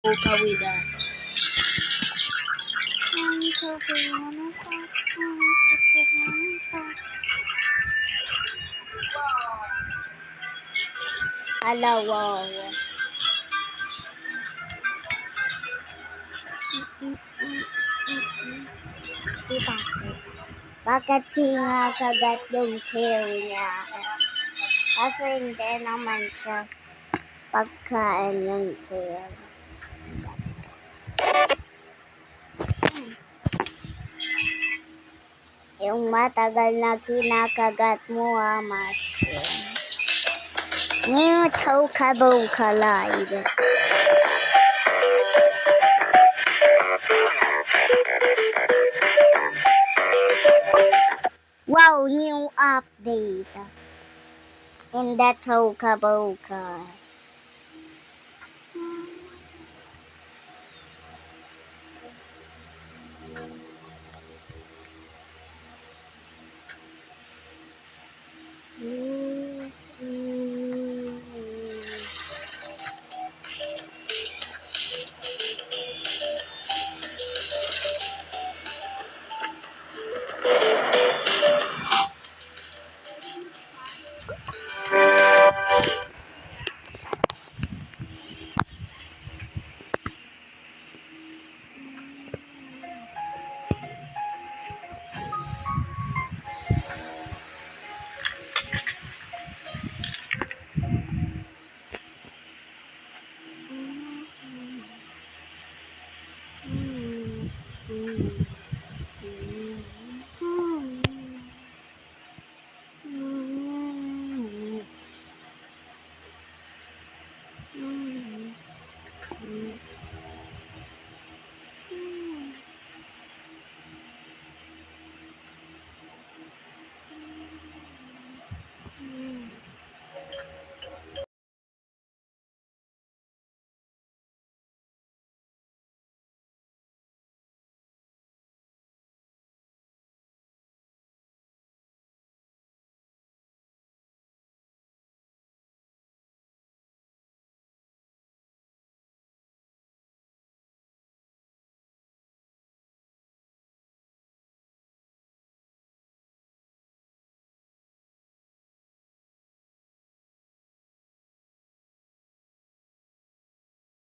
with that. Hello, wow. Bakit kinakagat yung tail niya? Kasi hindi naman siya pagkain yung tail. Yung matagal na kinakagat mo, mushroom. New Tokaboka Live. Wow, new update in the Tokaboka.